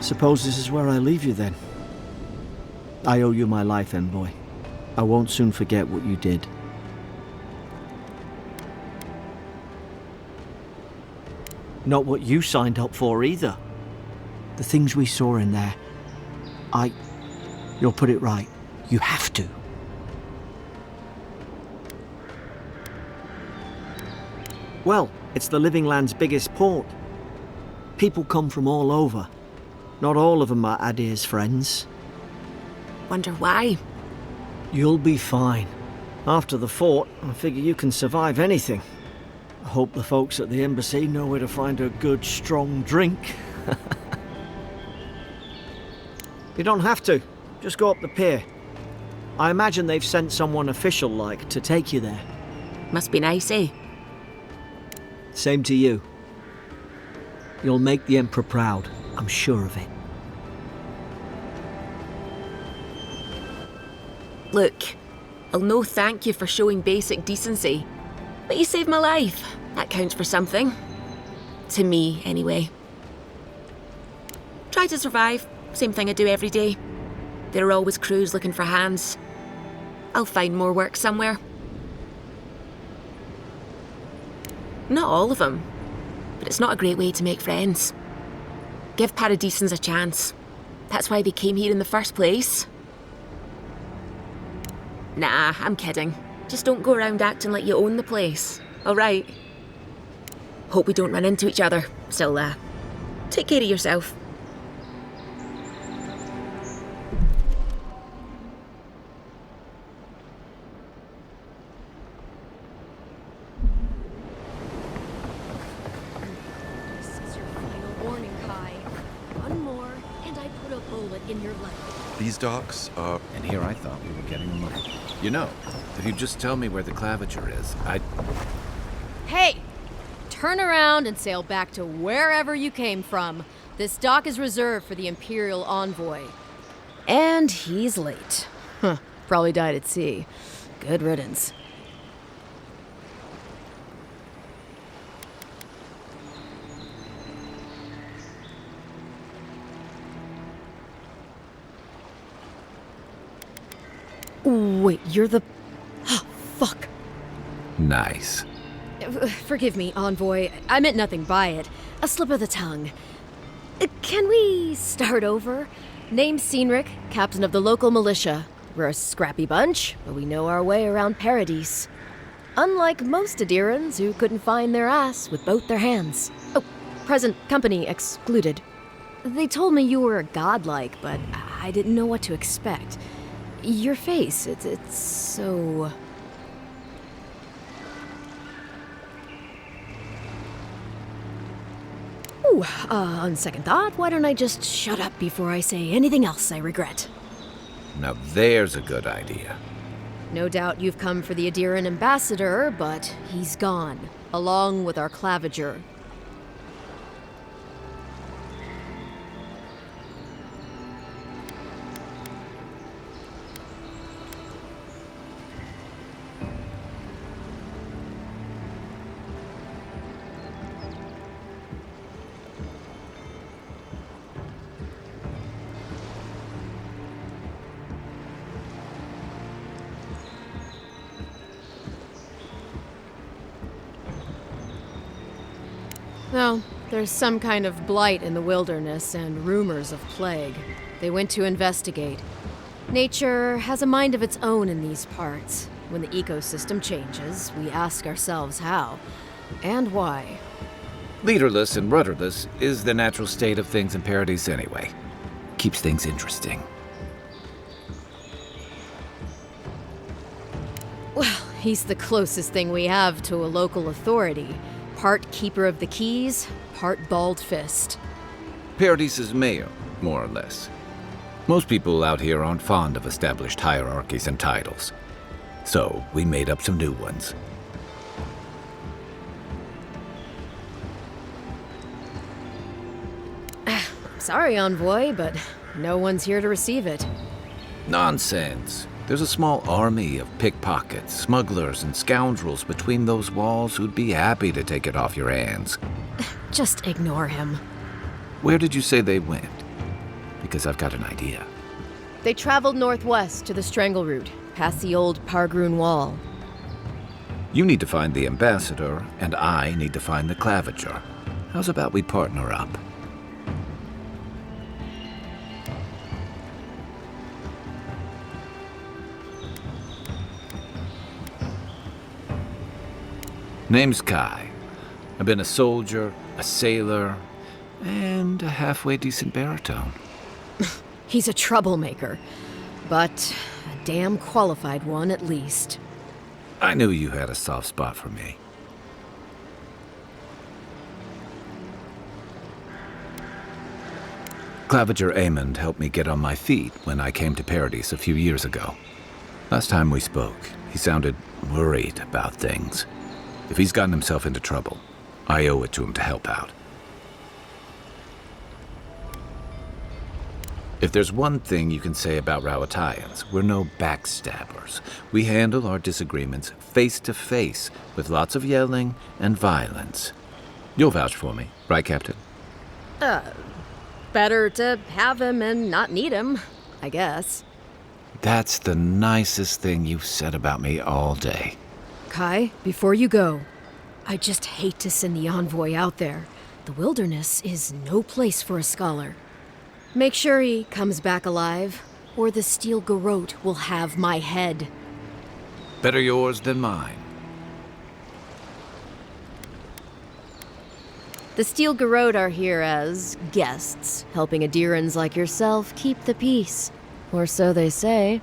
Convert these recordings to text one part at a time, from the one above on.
Suppose this is where I leave you then. I owe you my life, envoy. I won't soon forget what you did. Not what you signed up for either. The things we saw in there. You'll put it right. You have to. Well, it's the Living Land's biggest port. People come from all over. Not all of them are Adir's friends. Wonder why? You'll be fine. After the fort, I figure you can survive anything. I hope the folks at the embassy know where to find a good, strong drink. You don't have to. Just go up the pier. I imagine they've sent someone official-like to take you there. Must be nice, eh? Same to you. You'll make the Emperor proud, I'm sure of it. Look, I'll no thank you for showing basic decency. But you saved my life. That counts for something. To me, anyway. Try to survive. Same thing I do every day. There are always crews looking for hands. I'll find more work somewhere. Not all of them, but it's not a great way to make friends. Give Paradisans a chance. That's why they came here in the first place. Nah, I'm kidding. Just don't go around acting like you own the place, alright? Hope we don't run into each other. Still, take care of yourself. These docks are... And here I thought we were getting them. You know, if you just tell me where the claviger is, I'd... Hey! Turn around and sail back to wherever you came from. This dock is reserved for the Imperial Envoy. And he's late. Huh, probably died at sea. Good riddance. Wait, you're the... Oh, fuck. Nice. Forgive me, Envoy. I meant nothing by it. A slip of the tongue. Can we start over? Name's Cynric, captain of the local militia. We're a scrappy bunch, but we know our way around Paradis. Unlike most Adirans who couldn't find their ass with both their hands. Oh, present company excluded. They told me you were godlike, but I didn't know what to expect. Your face, it's so... Ooh, on second thought, why don't I just shut up before I say anything else I regret? Now there's a good idea. No doubt you've come for the Adiran ambassador, but he's gone, along with our claviger. Well, there's some kind of blight in the wilderness and rumors of plague. They went to investigate. Nature has a mind of its own in these parts. When the ecosystem changes, we ask ourselves how and why. Leaderless and rudderless is the natural state of things in Paradis anyway. Keeps things interesting. Well, he's the closest thing we have to a local authority. Part keeper of the keys, part bald fist. Paradis' mayor, more or less. Most people out here aren't fond of established hierarchies and titles. So, we made up some new ones. Sorry, Envoy, but no one's here to receive it. Nonsense. There's a small army of pickpockets, smugglers, and scoundrels between those walls who'd be happy to take it off your hands. Just ignore him. Where did you say they went? because I've got an idea. They traveled northwest to the Strangle Route, past the old Pargroon Wall. You need to find the ambassador, and I need to find the claviger. How's about we partner up? Name's Kai. I've been a soldier, a sailor, and a halfway decent baritone. He's a troublemaker, but a damn qualified one at least. I knew you had a soft spot for me. Claviger Amond helped me get on my feet when I came to Paradis a few years ago. Last time we spoke, he sounded worried about things. If he's gotten himself into trouble, I owe it to him to help out. If there's one thing you can say about Rowatayans, we're no backstabbers. We handle our disagreements face to face with lots of yelling and violence. You'll vouch for me, right, Captain? Better to have him and not need him, I guess. That's the nicest thing you've said about me all day. Kai, before you go, I just hate to send the envoy out there. The wilderness is no place for a scholar. Make sure he comes back alive, or the Steel Garrote will have my head. Better yours than mine. The Steel Garrote are here as guests, helping Adirans like yourself keep the peace. Or so they say.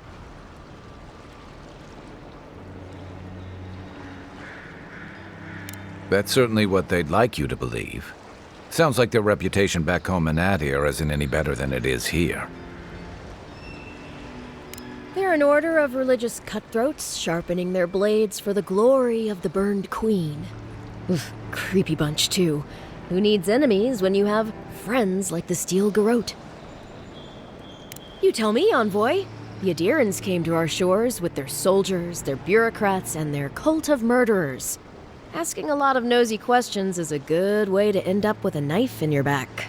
That's certainly what they'd like you to believe. Sounds like their reputation back home in Adir isn't any better than it is here. They're an order of religious cutthroats, sharpening their blades for the glory of the burned queen. Oof, creepy bunch, too. Who needs enemies when you have friends like the Steel Garrote? You tell me, envoy. The Adirans came to our shores with their soldiers, their bureaucrats, and their cult of murderers. Asking a lot of nosy questions is a good way to end up with a knife in your back.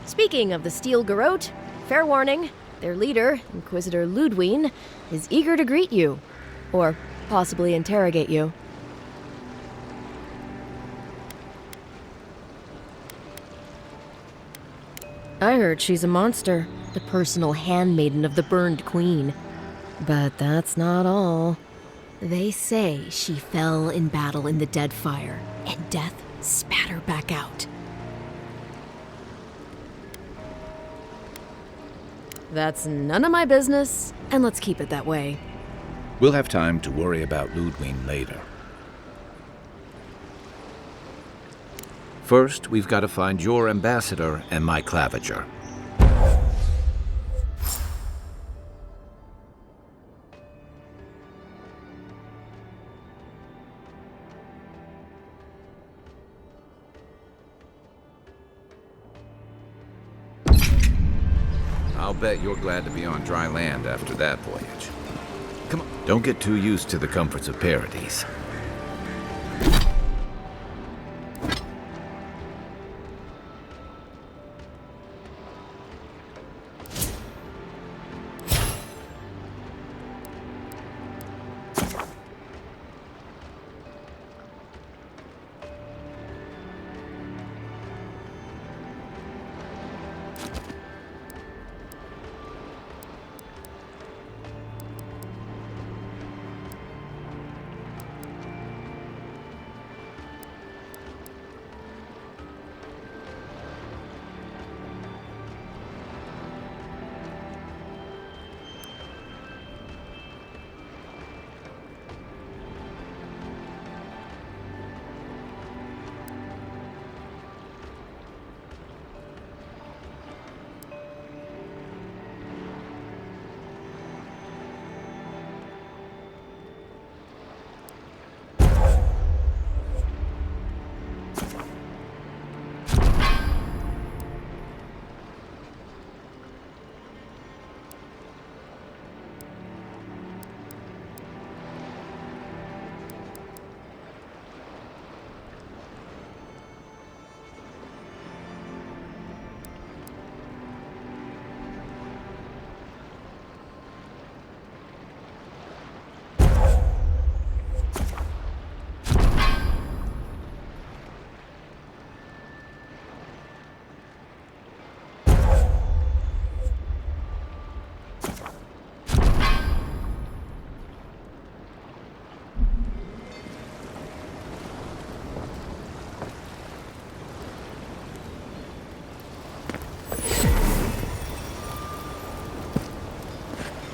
Speaking of the Steel Garrote, fair warning, their leader, Inquisitor Ludwine, is eager to greet you. Or possibly interrogate you. I heard she's a monster, the personal handmaiden of the burned queen. But that's not all. They say she fell in battle in the Deadfire, and death spat her back out. That's none of my business, and let's keep it that way. We'll have time to worry about Ludwine later. First, we've got to find your ambassador and my claviger. I'll bet you're glad to be on dry land after that voyage. Come on, don't get too used to the comforts of Paradis.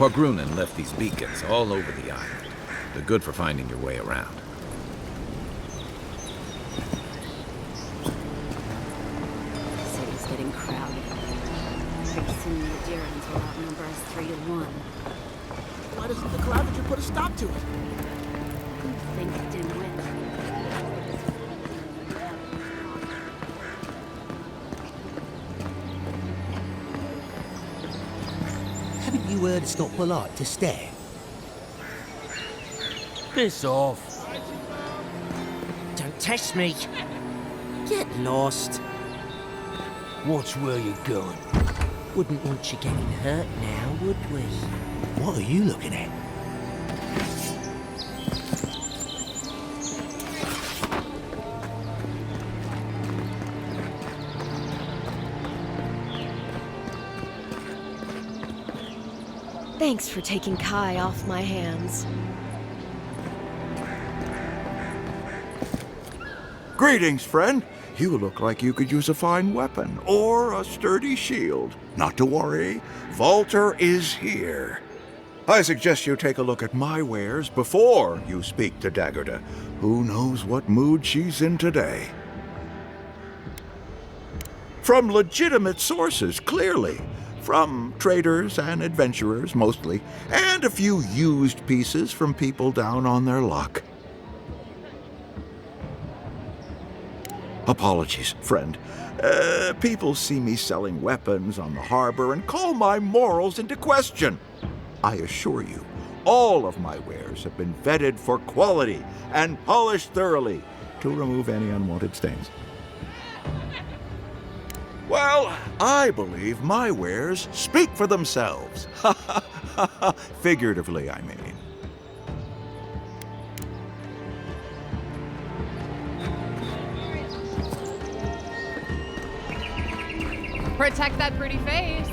Porgrunen left these beacons all over the island. They're good for finding your way around. The city's getting crowded. Pretty soon the Adirans will outnumber us 3-1. Why doesn't the Clavager put a stop to it? Think dimwit. Haven't you heard it's not polite to stare? Piss off. Don't test me. Get lost. Watch where you're going. Wouldn't want you getting hurt now, would we? What are you looking at? Thanks for taking Kai off my hands. Greetings, friend. You look like you could use a fine weapon or a sturdy shield. Not to worry, Volter is here. I suggest you take a look at my wares before you speak to Daggerda. Who knows what mood she's in today? From legitimate sources, clearly. From traders and adventurers, mostly, and a few used pieces from people down on their luck. Apologies, friend. People see me selling weapons on the harbor and call my morals into question. I assure you, all of my wares have been vetted for quality and polished thoroughly to remove any unwanted stains. Well, I believe my wares speak for themselves. Figuratively, I mean. Protect that pretty face.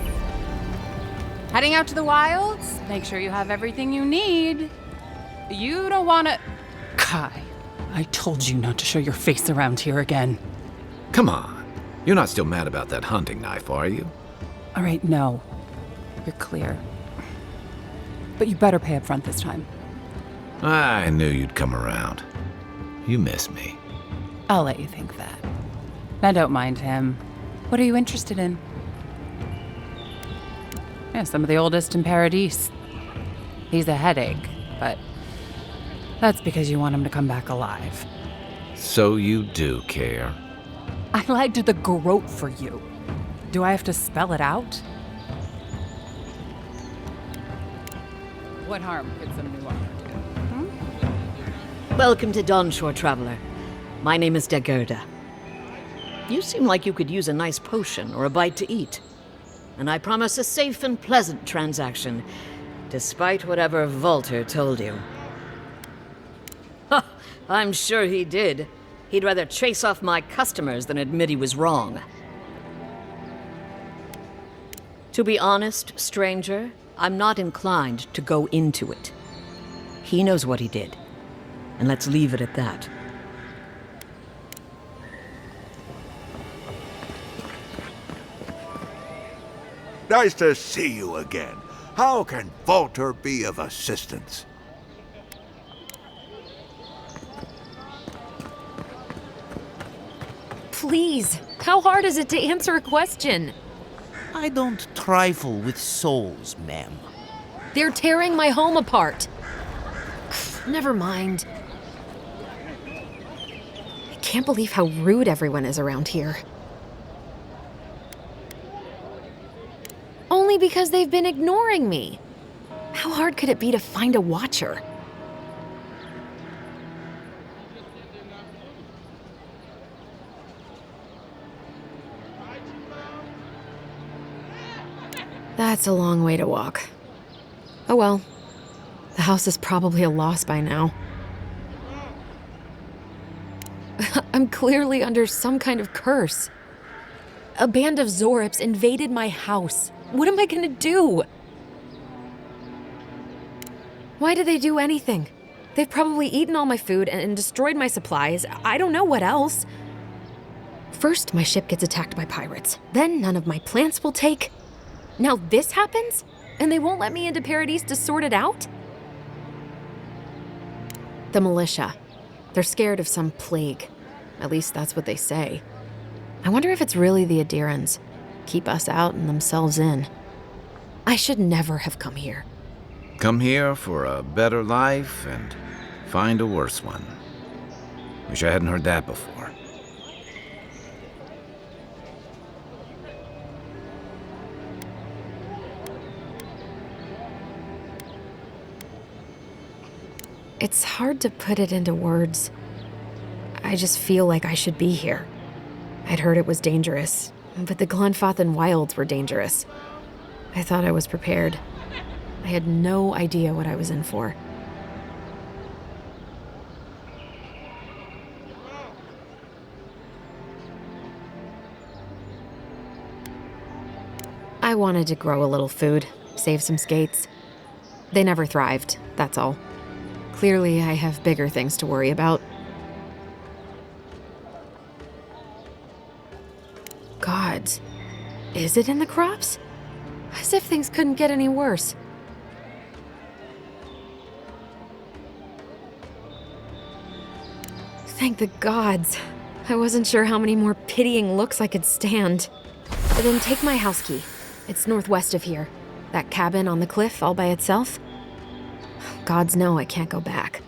Heading out to the wilds? Make sure you have everything you need. You don't want to... Kai, I told you not to show your face around here again. Come on. You're not still mad about that hunting knife, are you? All right, no. You're clear. But you better pay up front this time. I knew you'd come around. You miss me. I'll let you think that. Now don't mind him. What are you interested in? Yeah, some of the oldest in Paradis. He's a headache, but that's because you want him to come back alive. So you do care. I lied to the Groat for you. Do I have to spell it out? What harm could some new armor do? Welcome to Dawnshore, Traveler. My name is Daggerda. You seem like you could use a nice potion or a bite to eat. And I promise a safe and pleasant transaction, despite whatever Volter told you. Ha! I'm sure he did. He'd rather chase off my customers than admit he was wrong. To be honest, stranger, I'm not inclined to go into it. He knows what he did, and let's leave it at that. Nice to see you again. How can Volter be of assistance? Please, how hard is it to answer a question? I don't trifle with souls, ma'am. They're tearing my home apart. Never mind. I can't believe how rude everyone is around here. Only because they've been ignoring me. How hard could it be to find a watcher? That's a long way to walk. Oh well. The house is probably a loss by now. I'm clearly under some kind of curse. A band of Zorips invaded my house. What am I gonna do? Why did they do anything? They've probably eaten all my food and destroyed my supplies. I don't know what else. First, my ship gets attacked by pirates. Then none of my plants will take. Now this happens? And they won't let me into Paradis to sort it out? The militia. They're scared of some plague. At least that's what they say. I wonder if it's really the Adirans. Keep us out and themselves in. I should never have come here. Come here for a better life and find a worse one. Wish I hadn't heard that before. It's hard to put it into words. I just feel like I should be here. I'd heard it was dangerous, but the Glenfathan wilds were dangerous. I thought I was prepared. I had no idea what I was in for. I wanted to grow a little food, save some skates. They never thrived, that's all. Clearly, I have bigger things to worry about. Gods, is it in the crops? As if things couldn't get any worse. Thank the gods. I wasn't sure how many more pitying looks I could stand. But then take my house key. It's northwest of here. That cabin on the cliff all by itself. Gods know I can't go back.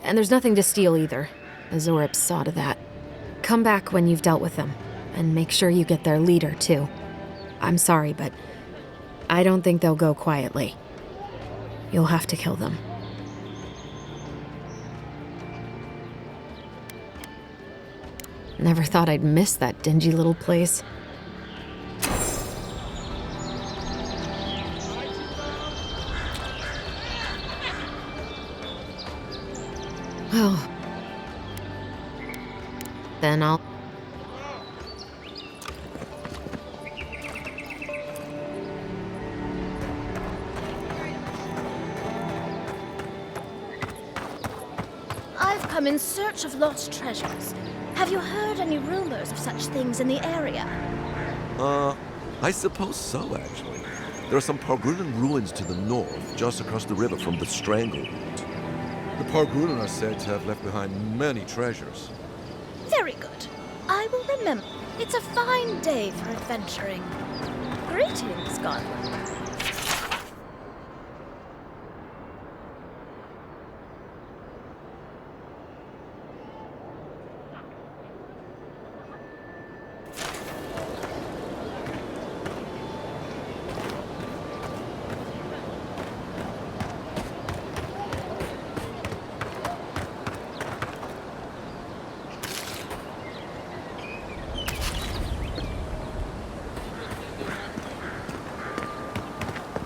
And there's nothing to steal either. The Zorips saw to that. Come back when you've dealt with them. And make sure you get their leader, too. I'm sorry, but I don't think they'll go quietly. You'll have to kill them. Never thought I'd miss that dingy little place. Well, then I'll... I've come in search of lost treasures. Have you heard any rumors of such things in the area? I suppose so, actually. There are some Pargrunan ruins to the north, just across the river from the Strangleroot. The Pargrunan are said to have left behind many treasures. Very good. I will remember. It's a fine day for adventuring. Greetings, Godwin.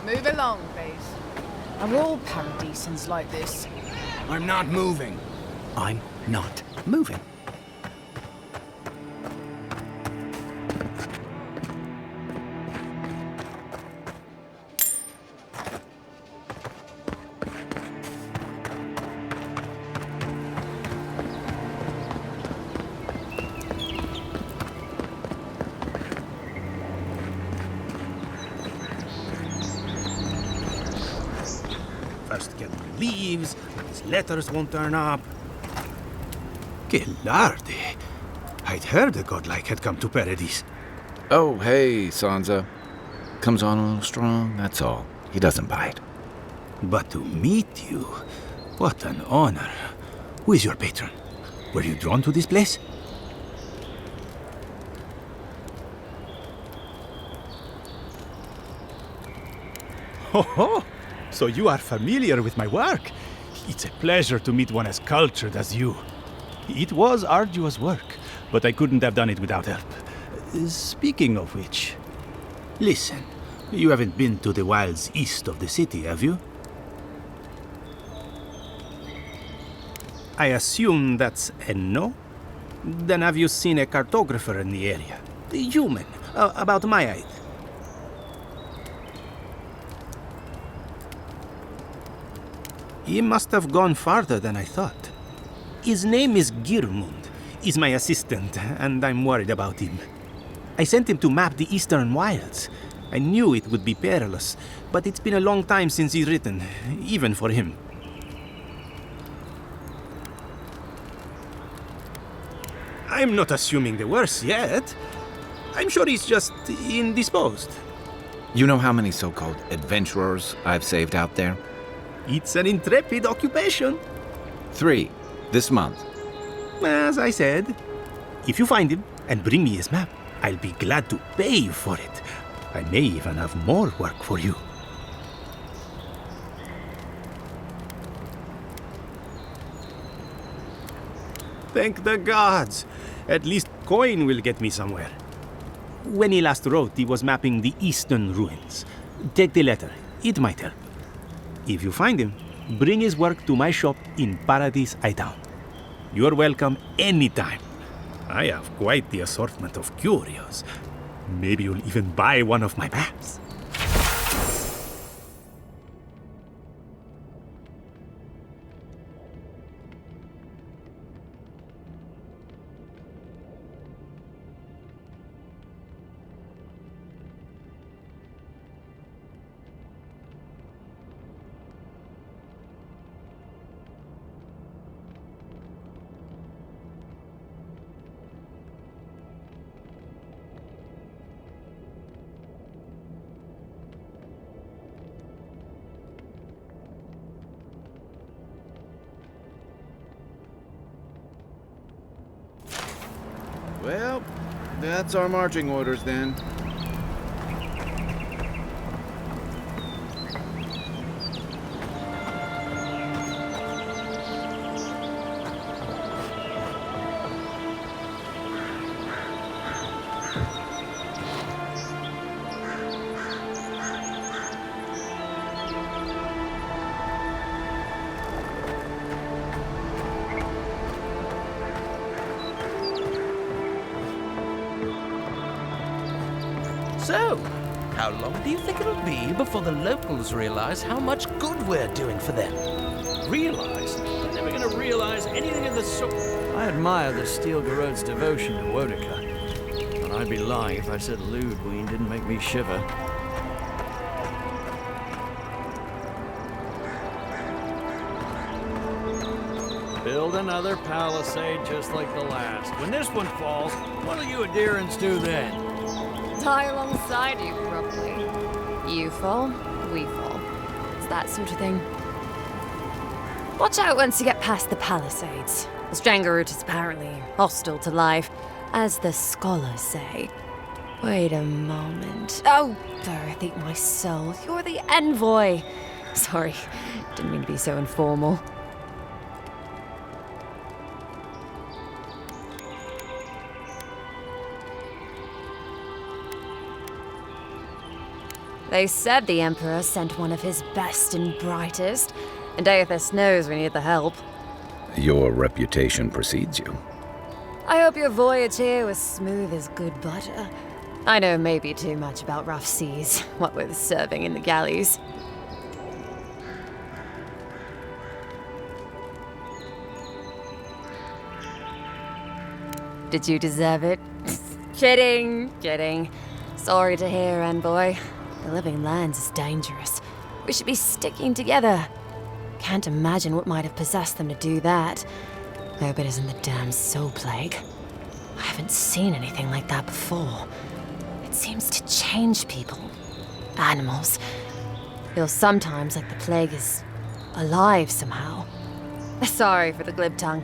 Move along, please. Are all Paradisans like this? I'm not moving. I'm not moving. First get the leaves, these letters won't turn up. Gilardi. I'd heard a godlike had come to Paradis. Oh, hey, Sansa. Comes on a little strong, that's all. He doesn't bite. But to meet you, what an honor. Who is your patron? Were you drawn to this place? Ho ho! So you are familiar with my work? It's a pleasure to meet one as cultured as you. It was arduous work, but I couldn't have done it without help. Speaking of which, listen, you haven't been to the wilds east of the city, have you? I assume that's a no? Then have you seen a cartographer in the area? A human, about my height. He must have gone farther than I thought. His name is Girmund. He's my assistant, and I'm worried about him. I sent him to map the eastern wilds. I knew it would be perilous, but it's been a long time since he's written, even for him. I'm not assuming the worst yet. I'm sure he's just indisposed. You know how many so-called adventurers I've saved out there? It's an intrepid occupation. 3, this month. As I said, if you find him and bring me his map, I'll be glad to pay you for it. I may even have more work for you. Thank the gods! At least coin will get me somewhere. When he last wrote, he was mapping the eastern ruins. Take the letter. It might help. If you find him, bring his work to my shop in Paradis, Town. You're welcome anytime. I have quite the assortment of curios. Maybe you'll even buy one of my maps. Well, that's our marching orders then. So, how long do you think it'll be before the locals realize how much good we're doing for them? Realize? They're never gonna realize anything of the sort. I admire the Steel Garode's devotion to Wodica, but I'd be lying if I said Ludwig didn't make me shiver. Build another palisade just like the last. When this one falls, what'll you adherents do then? Die alongside you, probably. You fall, we fall. It's that sort of thing. Watch out once you get past the palisades. The Strangerroot is apparently hostile to life, as the scholars say. Wait a moment. Oh, Birth, eat my soul. You're the envoy. Sorry, didn't mean to be so informal. They said the Emperor sent one of his best and brightest, and Aethys knows we need the help. Your reputation precedes you. I hope your voyage here was smooth as good butter. I know maybe too much about rough seas, what with serving in the galleys. Did you deserve it? Kidding. Sorry to hear, envoy. The living lands is dangerous. We should be sticking together. Can't imagine what might have possessed them to do that. I hope it isn't the damn soul plague. I haven't seen anything like that before. It seems to change people. Animals. Feels sometimes like the plague is alive somehow. Sorry for the glib tongue.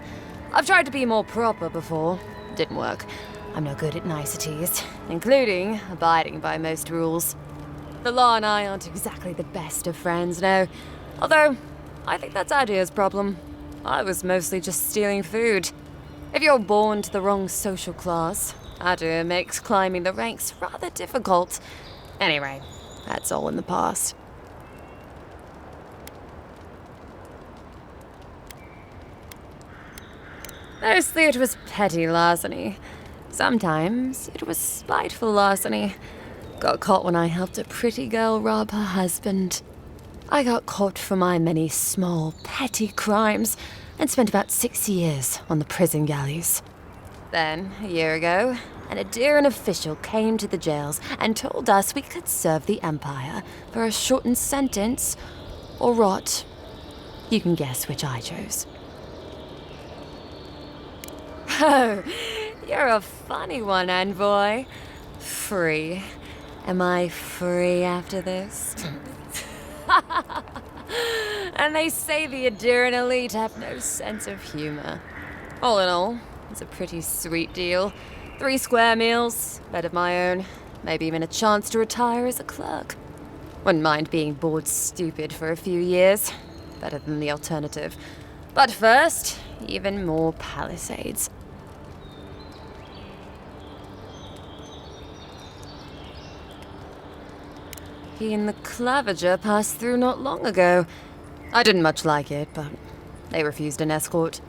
I've tried to be more proper before. Didn't work. I'm no good at niceties, including abiding by most rules. The law and I aren't exactly the best of friends, no. Although, I think that's Adia's problem. I was mostly just stealing food. If you're born to the wrong social class, Adia makes climbing the ranks rather difficult. Anyway, that's all in the past. Mostly it was petty larceny. Sometimes it was spiteful larceny. Got caught when I helped a pretty girl rob her husband. I got caught for my many small, petty crimes and spent about 6 years on the prison galleys. Then, a year ago, an Adiran official came to the jails and told us we could serve the Empire for a shortened sentence or rot. You can guess which I chose. Oh, you're a funny one, Envoy. Free. Am I free after this? And they say the Adiran elite have no sense of humor. All in all, it's a pretty sweet deal. 3 square meals, bed of my own, maybe even a chance to retire as a clerk. Wouldn't mind being bored stupid for a few years. Better than the alternative. But first, even more Palisades. He and the Clavager passed through not long ago. I didn't much like it, but they refused an escort.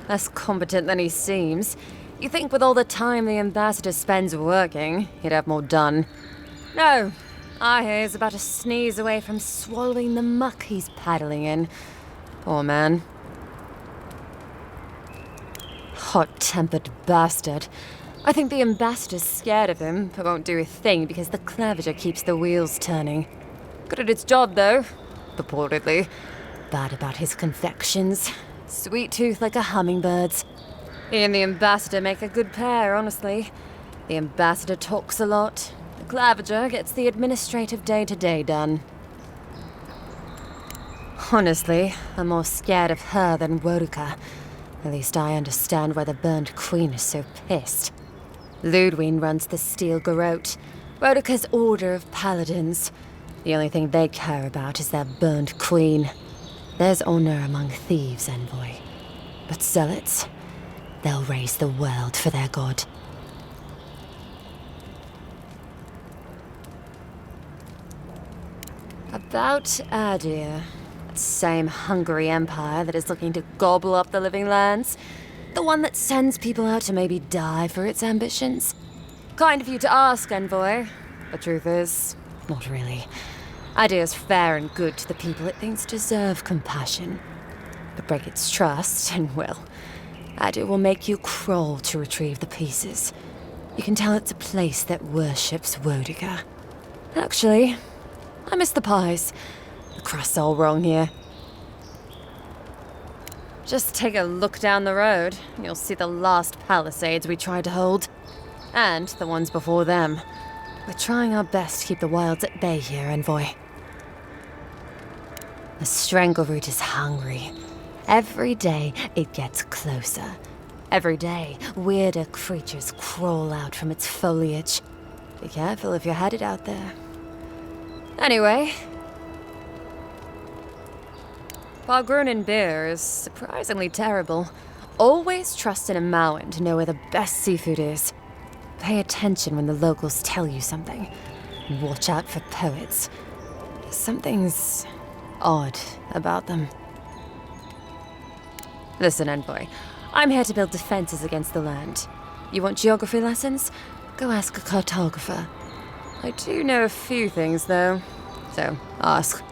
Less competent than he seems. You think with all the time the ambassador spends working, he'd have more done. No, I hear he's about to sneeze away from swallowing the muck he's paddling in. Poor man. Hot-tempered bastard. I think the ambassador's scared of him, but won't do a thing because the Clavager keeps the wheels turning. Good at its job, though. Purportedly. Bad about his confections. Sweet tooth like a hummingbird's. He and the ambassador make a good pair, honestly. The ambassador talks a lot. The Clavager gets the administrative day-to-day done. Honestly, I'm more scared of her than Woduka. At least I understand why the Burned Queen is so pissed. Ludwig runs the Steel Garrote, Woduka's order of paladins. The only thing they care about is their Burned Queen. There's honor among thieves, Envoy. But zealots, they'll raise the world for their god. About Adir, that same hungry empire that is looking to gobble up the living lands. The one that sends people out to maybe die for its ambitions. Kind of you to ask, Envoy. The truth is, not really. Adir's fair and good to the people it thinks deserve compassion. But break its trust, and well, Adir will make you crawl to retrieve the pieces. You can tell it's a place that worships Woduka. Actually, I miss the pies. The crust's all wrong here. Just take a look down the road. You'll see the last Palisades we tried to hold. And the ones before them. We're trying our best to keep the wilds at bay here, Envoy. The Strangleroot is hungry. Every day, it gets closer. Every day, weirder creatures crawl out from its foliage. Be careful if you're headed out there. Anyway, Pargrunin beer is surprisingly terrible. Always trust in a Mauen to know where the best seafood is. Pay attention when the locals tell you something. And watch out for poets. Something's odd about them. Listen, Envoy. I'm here to build defenses against the land. You want geography lessons? Go ask a cartographer. I do know a few things, though. So, ask.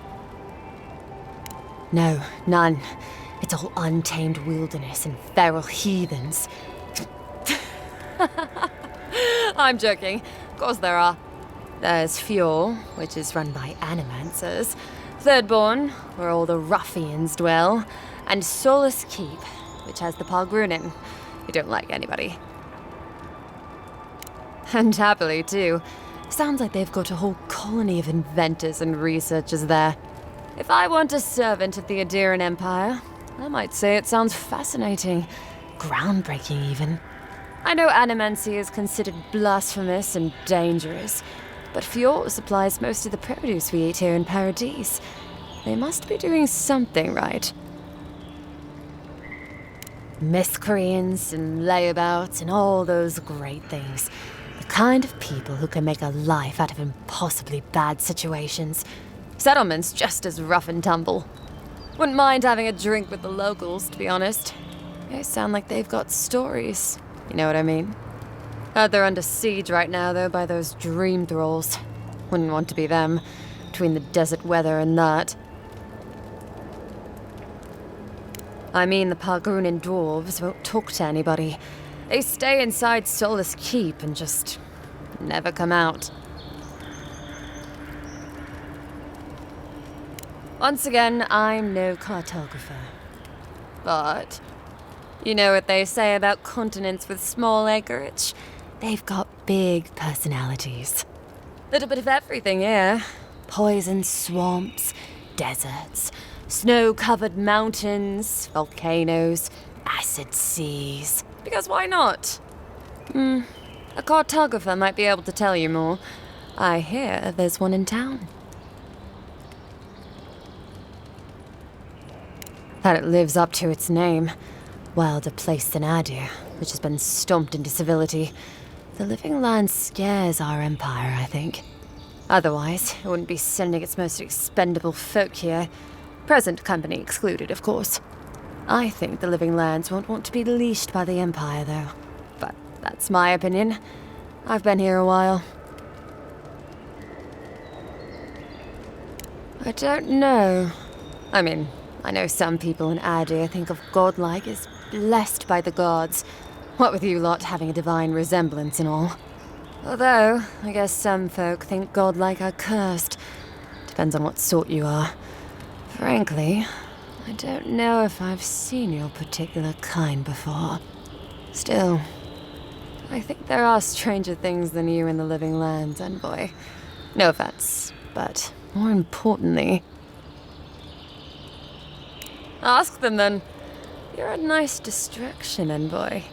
No, none. It's all untamed wilderness and feral heathens. I'm joking. Of course there are. There's Fjord, which is run by animancers. Thirdborn, where all the ruffians dwell. And Solus Keep, which has the Pargrunin, who don't like anybody. And happily, too. Sounds like they've got a whole colony of inventors and researchers there. If I want a servant of the Adiran Empire, I might say it sounds fascinating. Groundbreaking, even. I know animancy is considered blasphemous and dangerous, but Fjord supplies most of the produce we eat here in Paradis. They must be doing something right. Miscreants and layabouts and all those great things. The kind of people who can make a life out of impossibly bad situations. Settlements just as rough and tumble. Wouldn't mind having a drink with the locals, to be honest. They sound like they've got stories. You know what I mean? Heard they're under siege right now, though, by those dream thralls. Wouldn't want to be them, between the desert weather and that. I mean, the Pargrunin dwarves won't talk to anybody. They stay inside Solace Keep and just never come out. Once again, I'm no cartographer. But you know what they say about continents with small acreage? They've got big personalities. Little bit of everything here. Poison swamps, deserts, snow-covered mountains, volcanoes, acid seas. Because why not? A cartographer might be able to tell you more. I hear there's one in town. That it lives up to its name. Wilder place than Adir, which has been stomped into civility. The living land scares our empire, I think. Otherwise, it wouldn't be sending its most expendable folk here. Present company excluded, of course. I think the living lands won't want to be leashed by the empire, though. But that's my opinion. I've been here a while. I don't know. I mean, I know some people in Adir think of godlike as blessed by the gods. What with you lot having a divine resemblance and all. Although, I guess some folk think godlike are cursed. Depends on what sort you are. Frankly, I don't know if I've seen your particular kind before. Still, I think there are stranger things than you in the living lands, envoy. No offense, but more importantly... Ask them then. You're a nice distraction, envoy.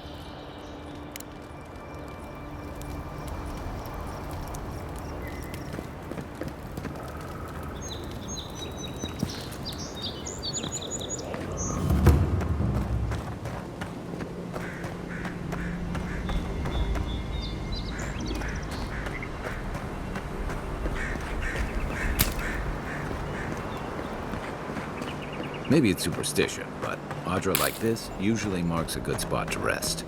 Maybe it's superstition, but Audra like this usually marks a good spot to rest.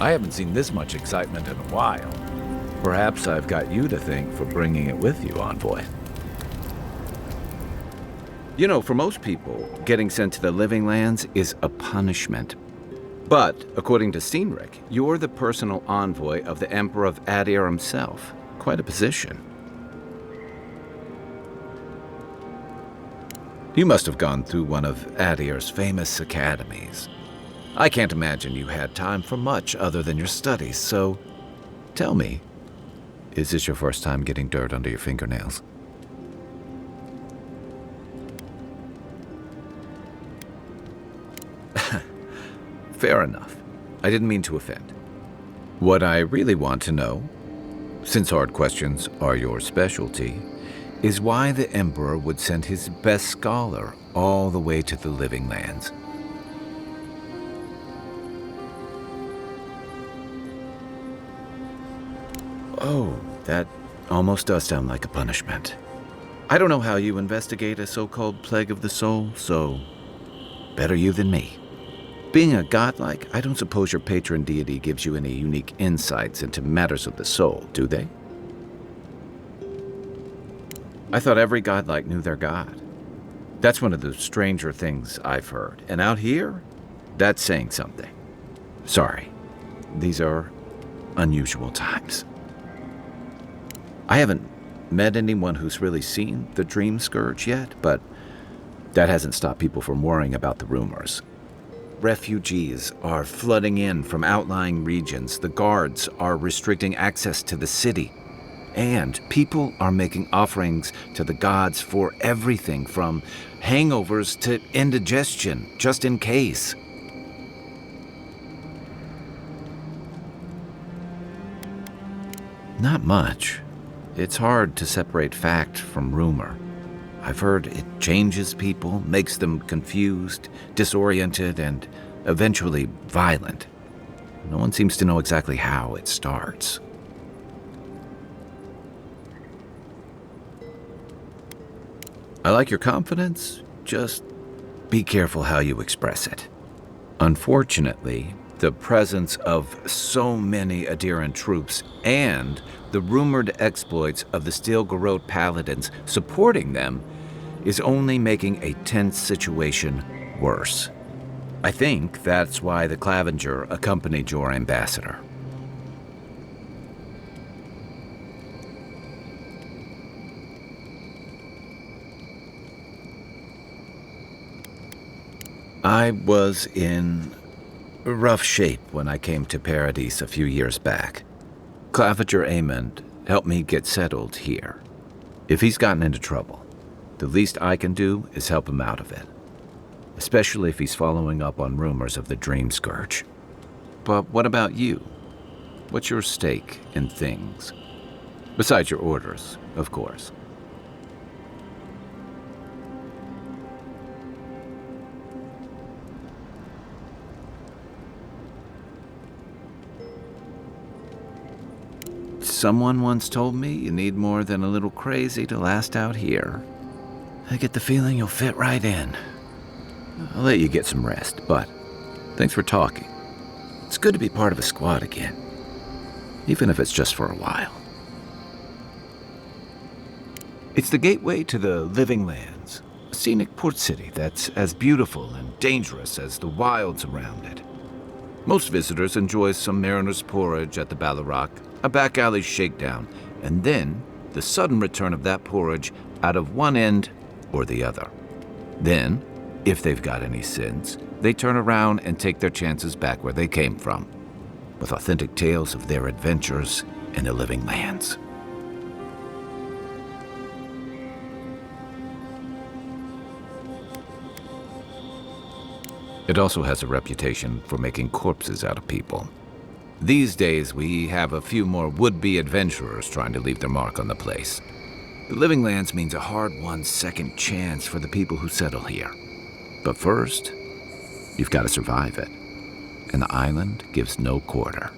I haven't seen this much excitement in a while. Perhaps I've got you to thank for bringing it with you, Envoy. You know, for most people, getting sent to the Living Lands is a punishment. But, according to Steenrick, you're the personal envoy of the Emperor of Adir himself. Quite a position. You must have gone through one of Adir's famous academies. I can't imagine you had time for much other than your studies, so tell me, is this your first time getting dirt under your fingernails? Fair enough. I didn't mean to offend. What I really want to know, since hard questions are your specialty, is why the Emperor would send his best scholar all the way to the Living Lands. Oh, that almost does sound like a punishment. I don't know how you investigate a so-called plague of the soul, so better you than me. Being a godlike, I don't suppose your patron deity gives you any unique insights into matters of the soul, do they? I thought every godlike knew their god. That's one of the stranger things I've heard. And out here, that's saying something. Sorry, these are unusual times. I haven't met anyone who's really seen the Dream Scourge yet, but that hasn't stopped people from worrying about the rumors. Refugees are flooding in from outlying regions. The guards are restricting access to the city. And people are making offerings to the gods for everything from hangovers to indigestion, just in case. Not much. It's hard to separate fact from rumor. I've heard it changes people, makes them confused, disoriented, and eventually violent. No one seems to know exactly how it starts. I like your confidence, just be careful how you express it. Unfortunately, the presence of so many Adiran troops and the rumored exploits of the Steel Garrote paladins supporting them is only making a tense situation worse. I think that's why the Clavenger accompanied your ambassador. I was in rough shape when I came to Paradis a few years back. Clavenger Amond helped me get settled here. If he's gotten into trouble, the least I can do is help him out of it. Especially if he's following up on rumors of the Dream Scourge. But what about you? What's your stake in things? Besides your orders, of course. Someone once told me you need more than a little crazy to last out here. I get the feeling you'll fit right in. I'll let you get some rest, but thanks for talking. It's good to be part of a squad again, even if it's just for a while. It's the gateway to the Living Lands, a scenic port city that's as beautiful and dangerous as the wilds around it. Most visitors enjoy some mariner's porridge at the Ballarock, a back alley shakedown, and then the sudden return of that porridge out of one end or the other. Then, if they've got any sins, they turn around and take their chances back where they came from, with authentic tales of their adventures in the Living Lands. It also has a reputation for making corpses out of people. These days, we have a few more would-be adventurers trying to leave their mark on the place. The Living Lands means a hard-won second chance for the people who settle here. But first, you've got to survive it. And the island gives no quarter.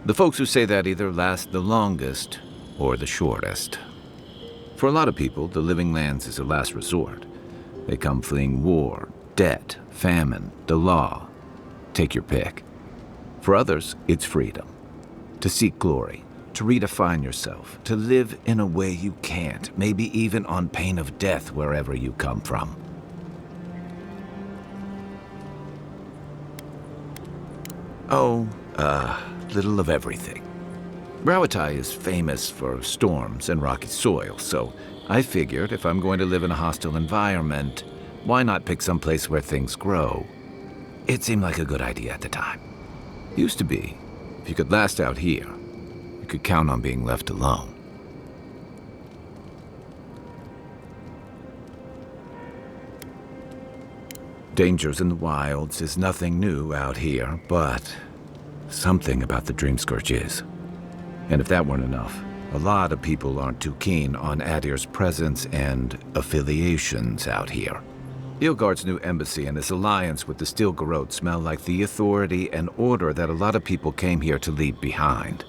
The folks who say that either last the longest or the shortest. For a lot of people, the Living Lands is a last resort. They come fleeing war, debt, famine, the law. Take your pick. For others, it's freedom. To seek glory, to redefine yourself, to live in a way you can't, maybe even on pain of death wherever you come from. Little of everything. Rawatai is famous for storms and rocky soil, so I figured if I'm going to live in a hostile environment, why not pick some place where things grow? It seemed like a good idea at the time. Used to be, if you could last out here, you could count on being left alone. Dangers in the wilds is nothing new out here, but something about the Dream Scourge is. And if that weren't enough, a lot of people aren't too keen on Adir's presence and affiliations out here. Ilgard's new embassy and his alliance with the Steel Garrote smell like the authority and order that a lot of people came here to leave behind.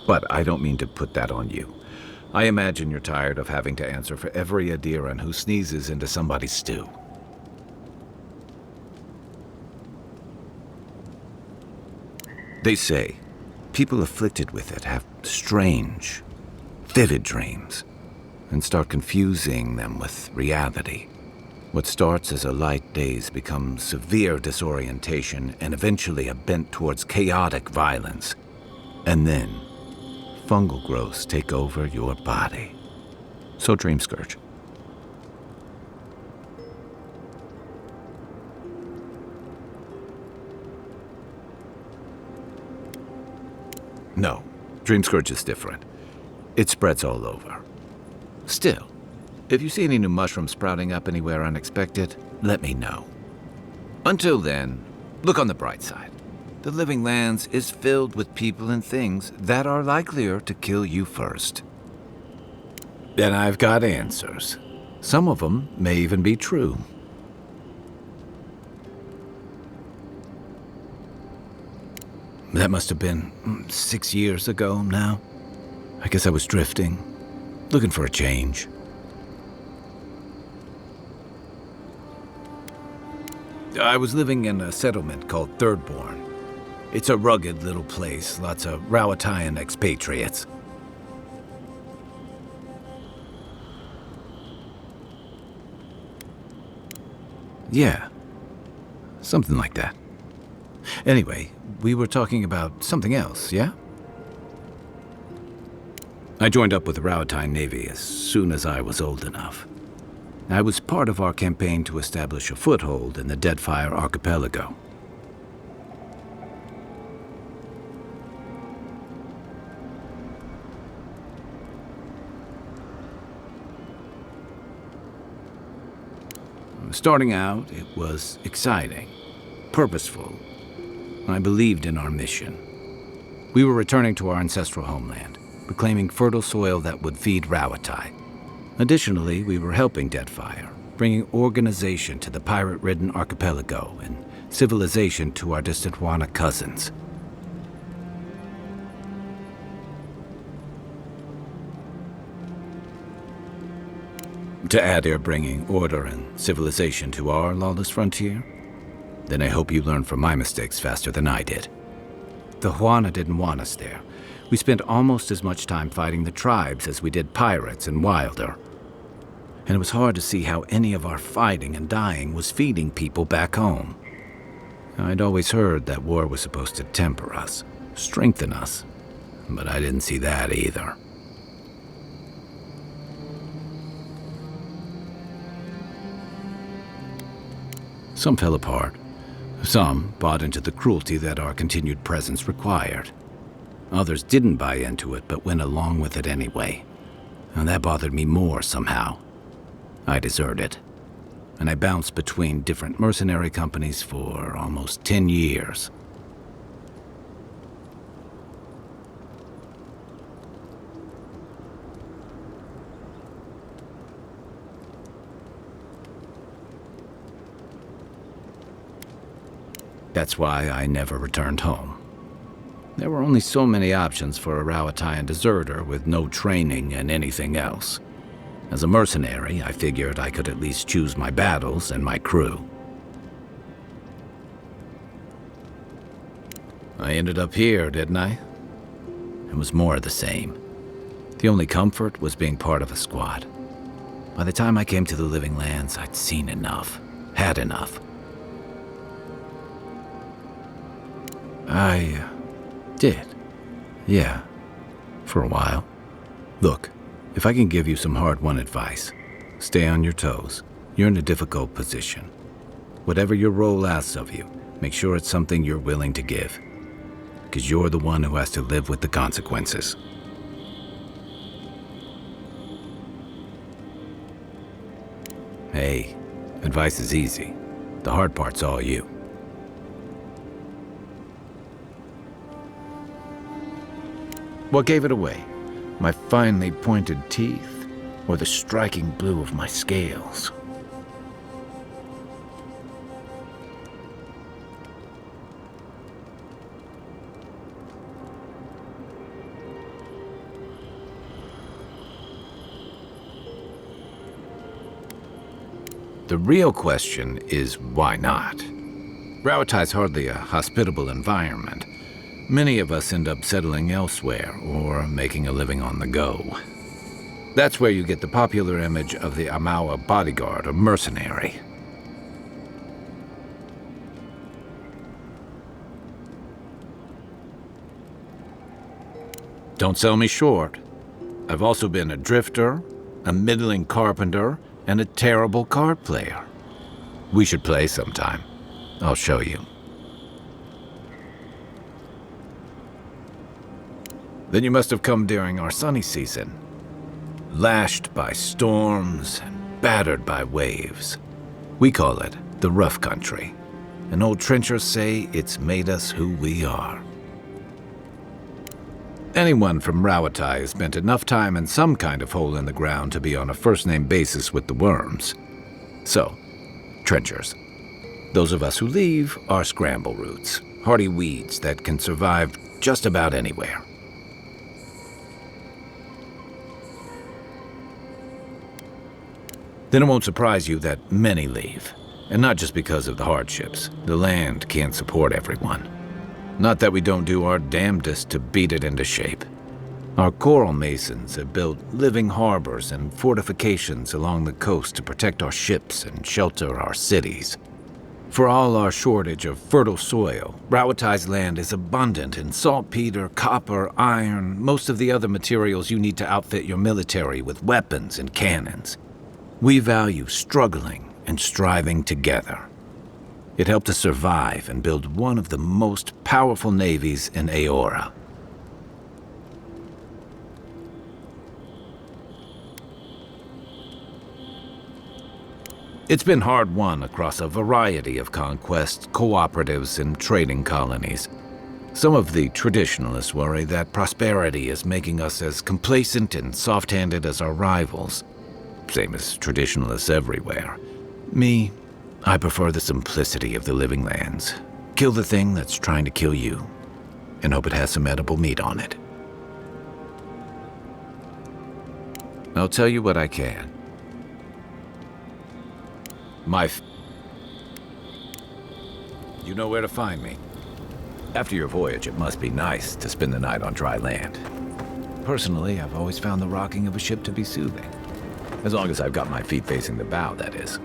But I don't mean to put that on you. I imagine you're tired of having to answer for every Adiran who sneezes into somebody's stew. They say people afflicted with it have strange, vivid dreams and start confusing them with reality. What starts as a light daze becomes severe disorientation and eventually a bent towards chaotic violence. And then, fungal growths take over your body. So Dream Scourge. No, Dream Scourge is different. It spreads all over. Still, if you see any new mushrooms sprouting up anywhere unexpected, let me know. Until then, look on the bright side. The Living Lands is filled with people and things that are likelier to kill you first. And I've got answers. Some of them may even be true. That must have been 6 years ago now. I guess I was drifting, looking for a change. I was living in a settlement called Thirdborn. It's a rugged little place, lots of Rowatayan expatriates. Yeah, something like that. Anyway, we were talking about something else, yeah? I joined up with the Rowatayan Navy as soon as I was old enough. I was part of our campaign to establish a foothold in the Deadfire Archipelago. Starting out, it was exciting, purposeful. I believed in our mission. We were returning to our ancestral homeland, reclaiming fertile soil that would feed Rawatai. Additionally, we were helping Deadfire, bringing organization to the pirate-ridden archipelago and civilization to our distant Wana cousins. To add, they're bringing order and civilization to our lawless frontier? Then I hope you learn from my mistakes faster than I did. The Huana didn't want us there. We spent almost as much time fighting the tribes as we did pirates and Wilder. And it was hard to see how any of our fighting and dying was feeding people back home. I'd always heard that war was supposed to temper us, strengthen us, but I didn't see that either. Some fell apart. Some bought into the cruelty that our continued presence required. Others didn't buy into it, but went along with it anyway. And that bothered me more somehow. I deserted. And I bounced between different mercenary companies for almost 10 years. That's why I never returned home. There were only so many options for a Rowatayan deserter with no training and anything else. As a mercenary, I figured I could at least choose my battles and my crew. I ended up here, didn't I? It was more of the same. The only comfort was being part of a squad. By the time I came to the Living Lands, I'd seen enough, had enough. I did. Yeah. For a while. Look, if I can give you some hard-won advice, stay on your toes. You're in a difficult position. Whatever your role asks of you, make sure it's something you're willing to give. Because you're the one who has to live with the consequences. Hey, advice is easy. The hard part's all you. What gave it away? My finely pointed teeth, or the striking blue of my scales? The real question is why not? Rawatai's hardly a hospitable environment. Many of us end up settling elsewhere or making a living on the go. That's where you get the popular image of the Amawa bodyguard or mercenary. Don't sell me short. I've also been a drifter, a middling carpenter, and a terrible card player. We should play sometime. I'll show you. Then you must have come during our sunny season. Lashed by storms and battered by waves. We call it the rough country. And old trenchers say it's made us who we are. Anyone from Rawatai has spent enough time in some kind of hole in the ground to be on a first-name basis with the worms. So, trenchers. Those of us who leave are scramble roots, hardy weeds that can survive just about anywhere. Then it won't surprise you that many leave. And not just because of the hardships. The land can't support everyone. Not that we don't do our damnedest to beat it into shape. Our coral masons have built living harbors and fortifications along the coast to protect our ships and shelter our cities. For all our shortage of fertile soil, Rauatai's land is abundant in saltpeter, copper, iron, most of the other materials you need to outfit your military with weapons and cannons. We value struggling and striving together. It helped us survive and build one of the most powerful navies in Aora. It's been hard-won across a variety of conquests, cooperatives, and trading colonies. Some of the traditionalists worry that prosperity is making us as complacent and soft-handed as our rivals. Same as traditionalists everywhere. Me, I prefer the simplicity of the living lands. Kill the thing that's trying to kill you, and hope it has some edible meat on it. I'll tell you what I can. You know where to find me. After your voyage, it must be nice to spend the night on dry land. Personally, I've always found the rocking of a ship to be soothing. As long as I've got my feet facing the bow, that is.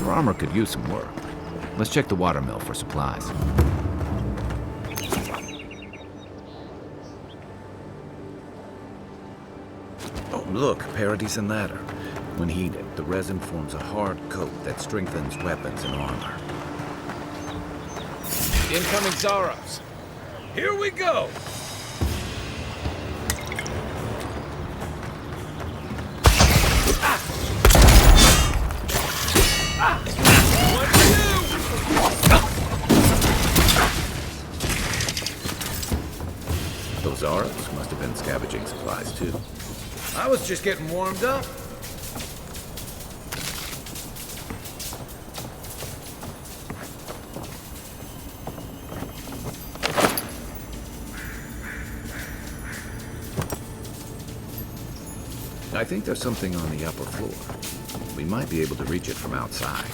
Your armor could use some work. Let's check the watermill for supplies. Look, Paradis and ladder. When heated, the resin forms a hard coat that strengthens weapons and armor. Incoming Zaros. Here we go! Those Zaros must have been scavenging supplies too. I was just getting warmed up. I think there's something on the upper floor. We might be able to reach it from outside.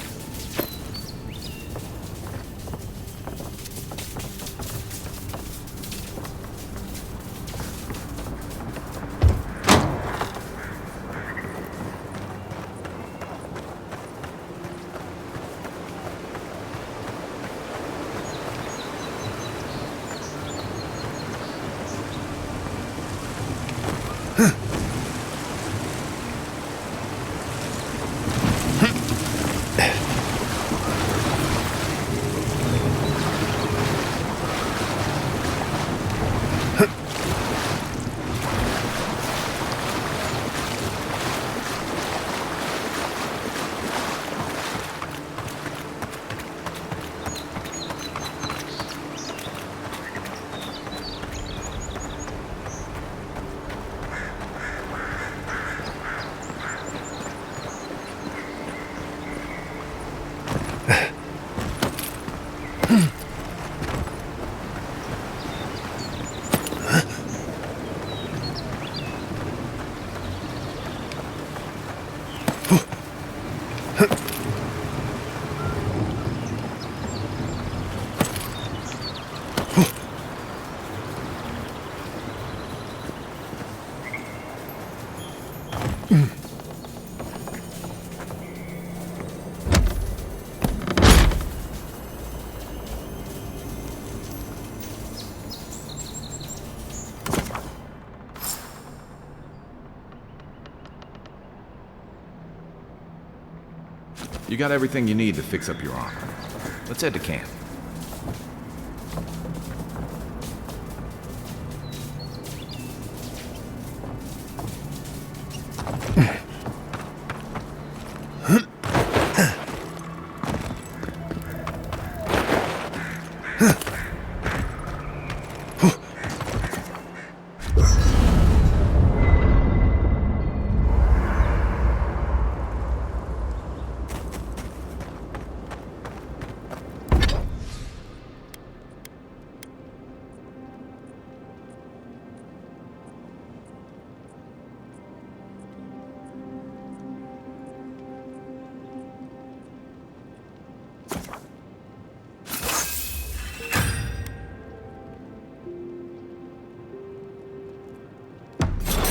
You got everything you need to fix up your armor. Let's head to camp.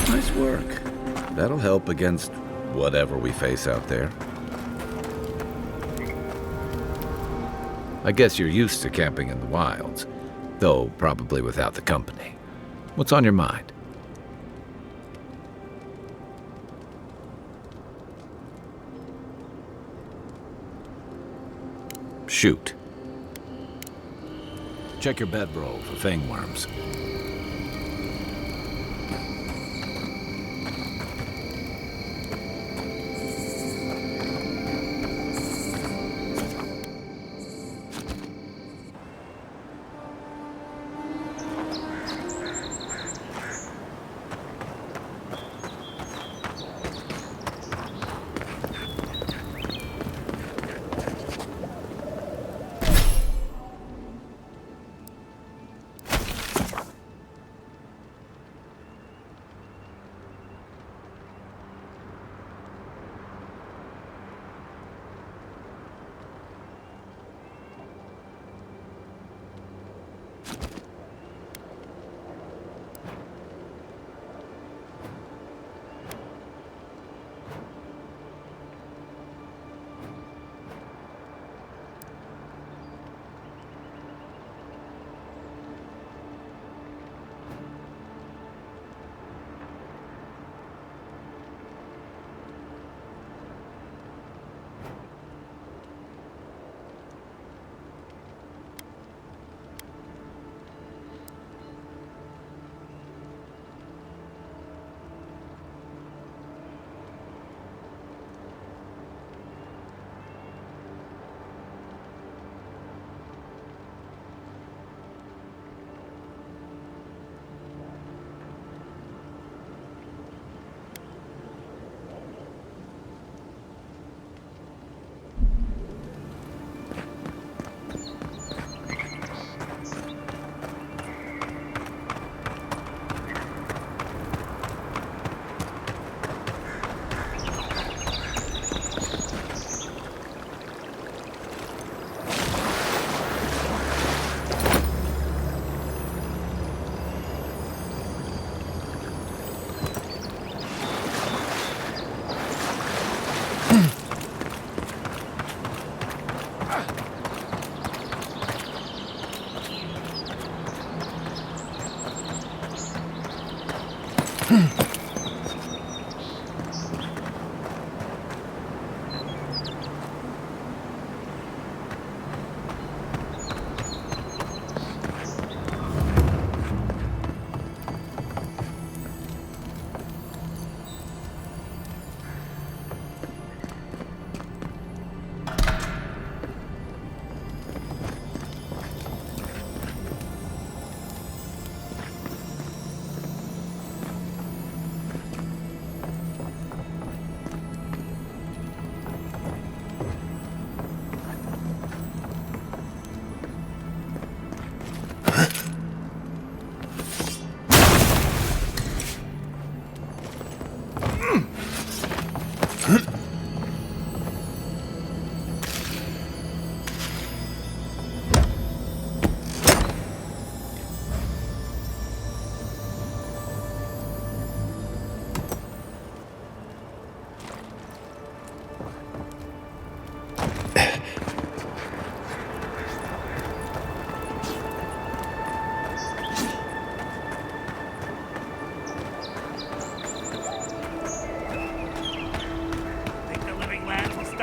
Nice work. That'll help against whatever we face out there. I guess you're used to camping in the wilds, though probably without the company. What's on your mind? Shoot. Check your bedroll for fangworms.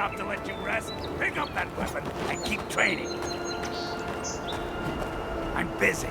job to let you rest. Pick up that weapon and keep training. I'm busy.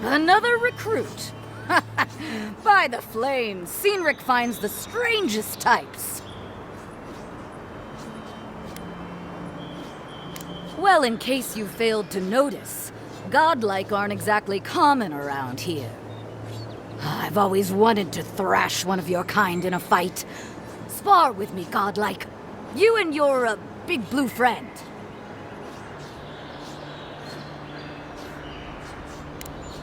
Another recruit. By the flames, Cynric finds the strangest types. Well, in case you failed to notice, godlike aren't exactly common around here. I've always wanted to thrash one of your kind in a fight. Spar with me, godlike. You and your, big blue friend.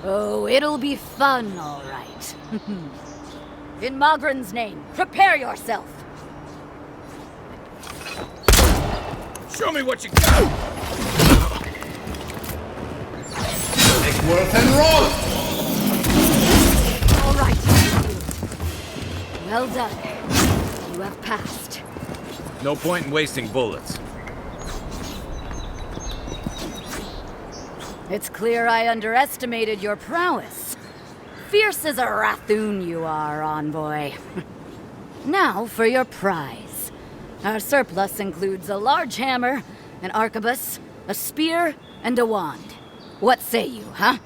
Oh, it'll be fun, all right. In Magran's name, prepare yourself. Show me what you got! Make worth and roll! All right, well done. You have passed. No point in wasting bullets. It's clear I underestimated your prowess. Fierce as a Rathoon you are, envoy. Now for your prize. Our surplus includes a large hammer, an arquebus, a spear, and a wand. What say you, huh?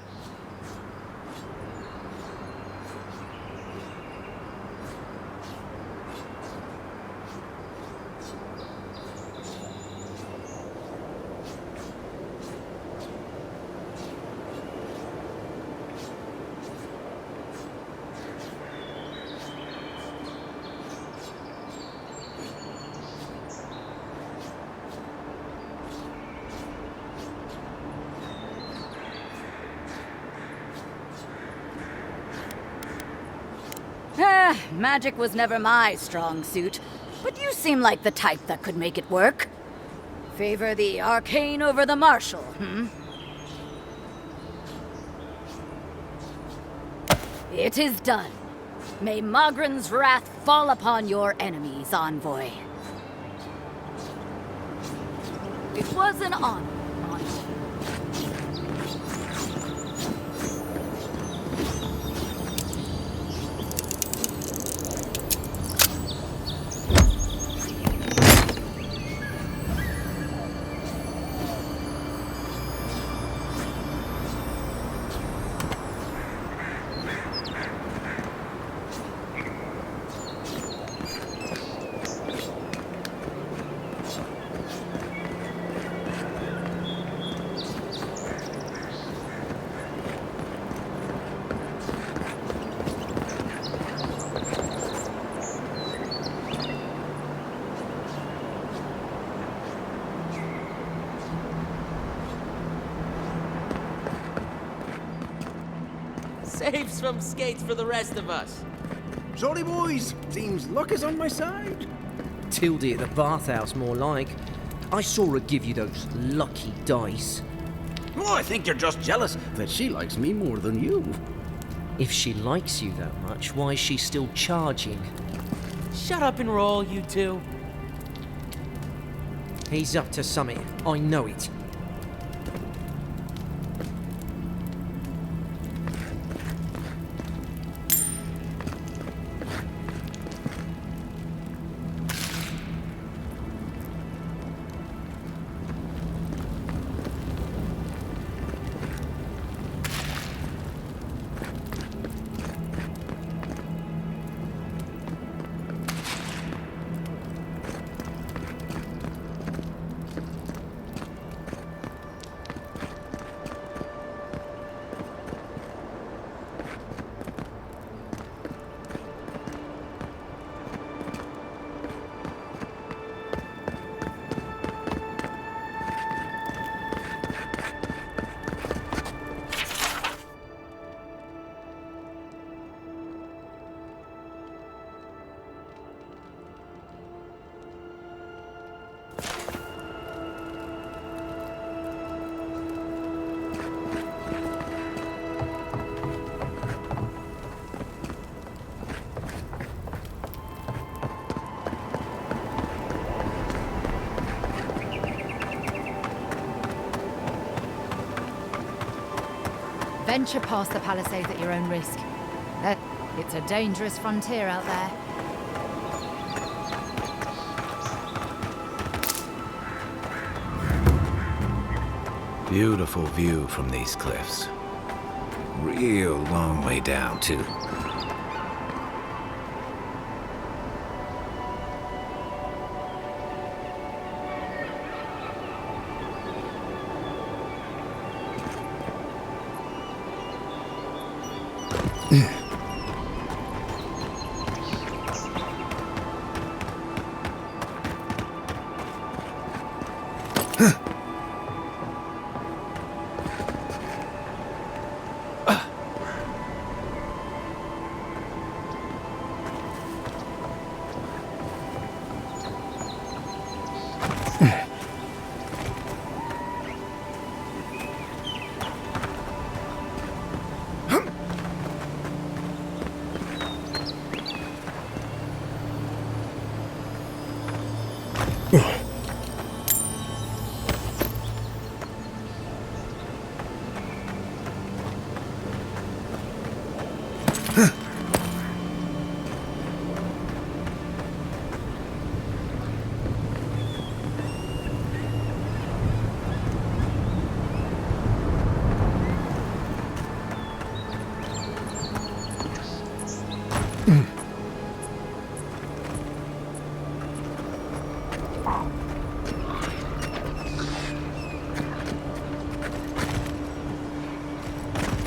Magic was never my strong suit, but you seem like the type that could make it work. Favor the arcane over the martial, It is done. May Magran's wrath fall upon your enemies, envoy. It was an honor, envoy. Saves from skates for the rest of us. Sorry, boys. Seems luck is on my side. Tildy at the bathhouse, more like. I saw her give you those lucky dice. Oh, I think you're just jealous that she likes me more than you. If she likes you that much, why is she still charging? Shut up and roll, you two. He's up to something. I know it. Venture past the palisades at your own risk. It's a dangerous frontier out there. Beautiful view from these cliffs. Real long way down, too.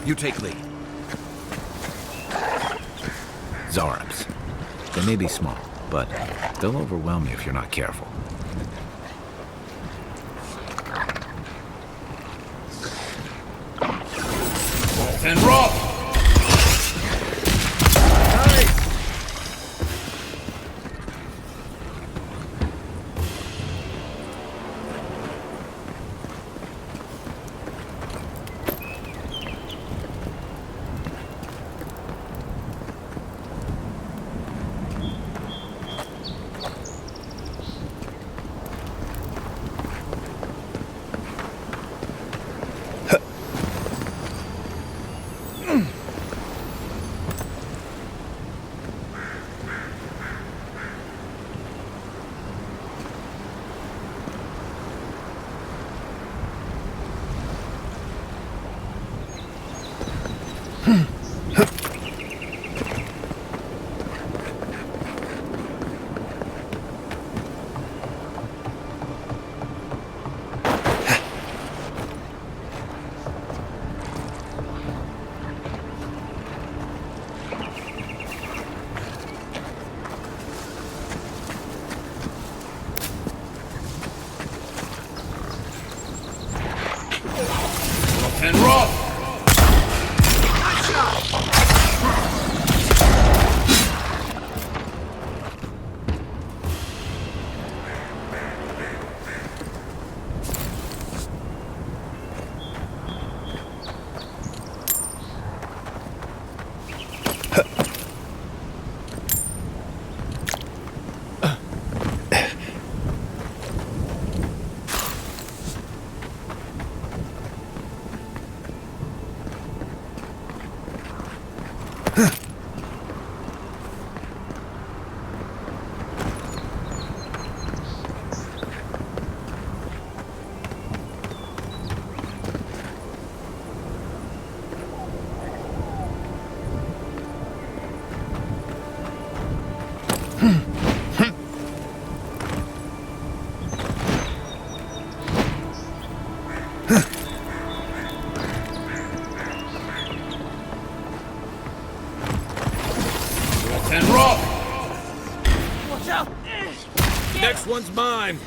You take lead. Zarabs. They may be small, but they'll overwhelm you if you're not careful. And rock! And rock! mine!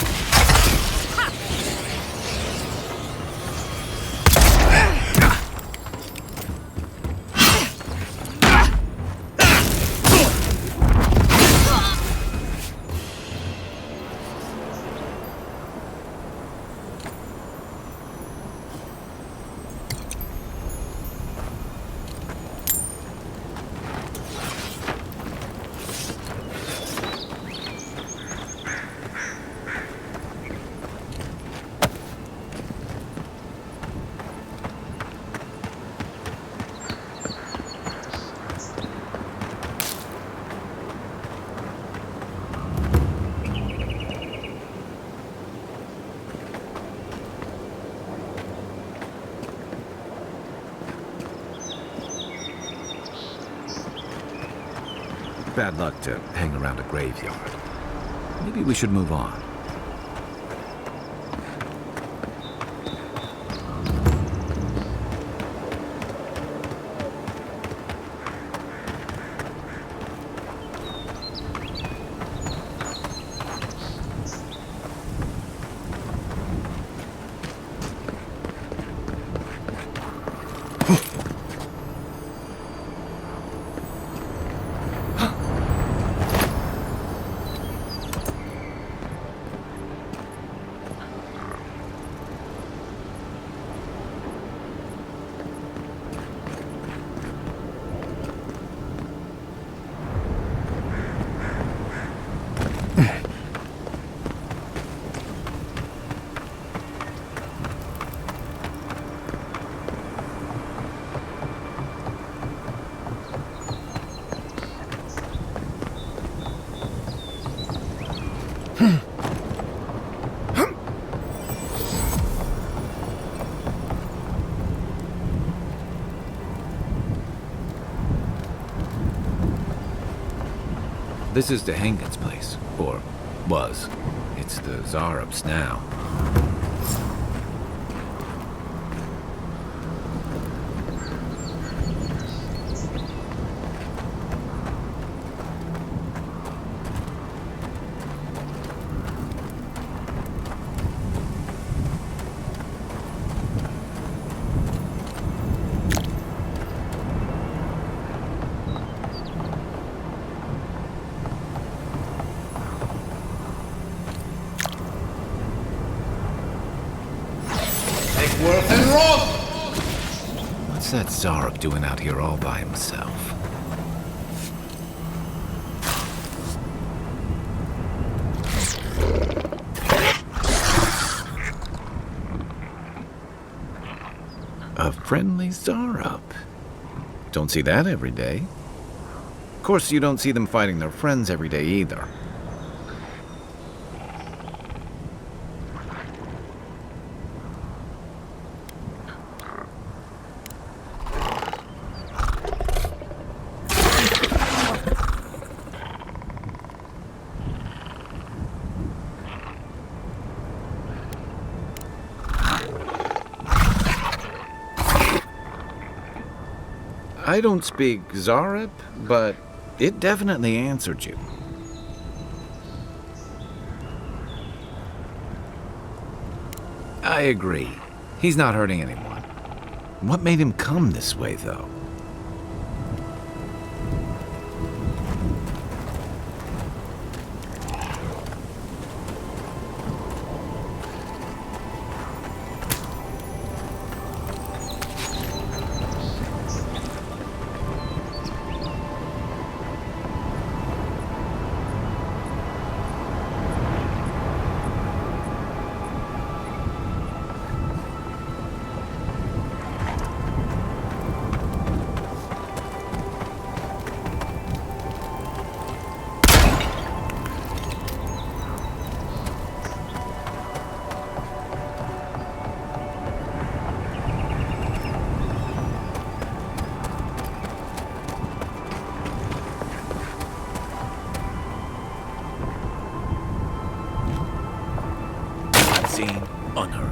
Bad luck to hang around a graveyard. Maybe we should move on. This is Dehangan's place, or was. It's the Zarub's now. What's that Zarub doing out here all by himself? A friendly Zarub. Don't see that every day. Of course, you don't see them fighting their friends every day either. I don't speak Zarub, but it definitely answered you. I agree. He's not hurting anyone. What made him come this way, though? Unseen, unheard.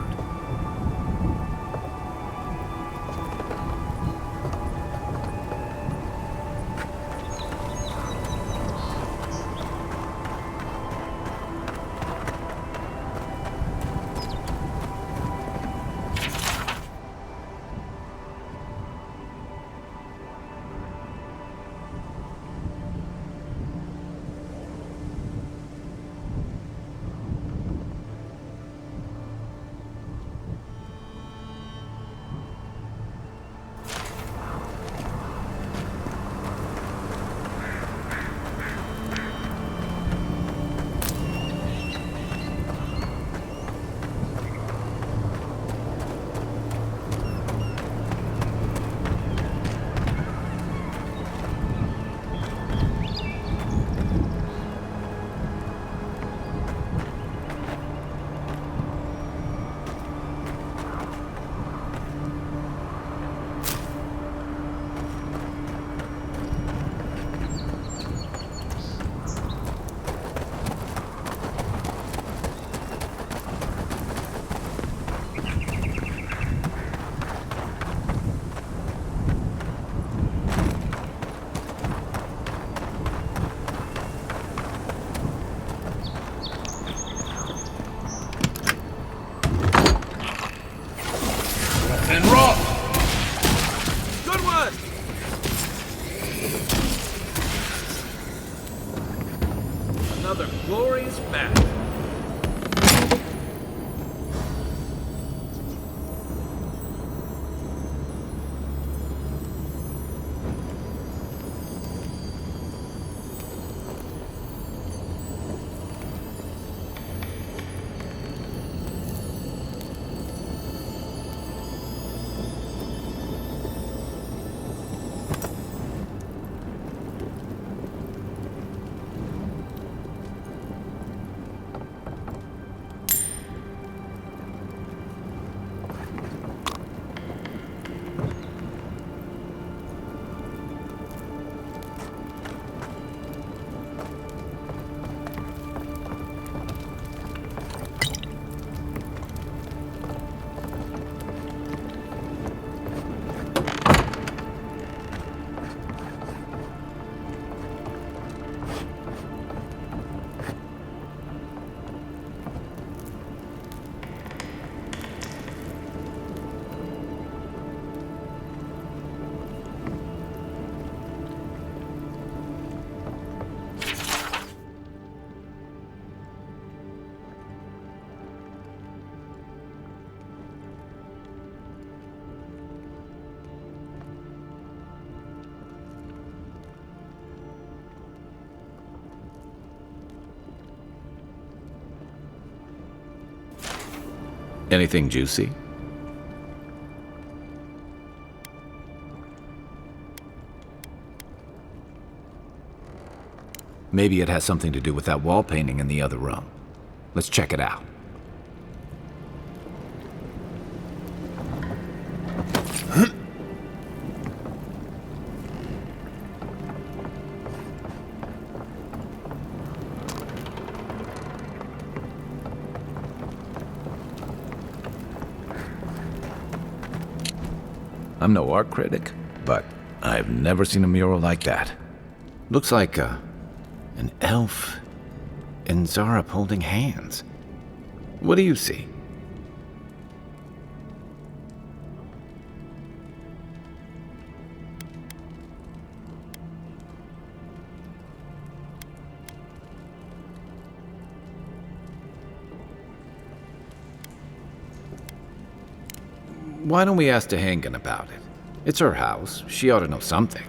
and roll! Good one! Another glorious match. Anything juicy? Maybe it has something to do with that wall painting in the other room. Let's check it out. I'm no art critic, but I've never seen a mural like that. Looks like an elf and Zara holding hands. What do you see? Why don't we ask Tehangan about it? It's her house. She ought to know something.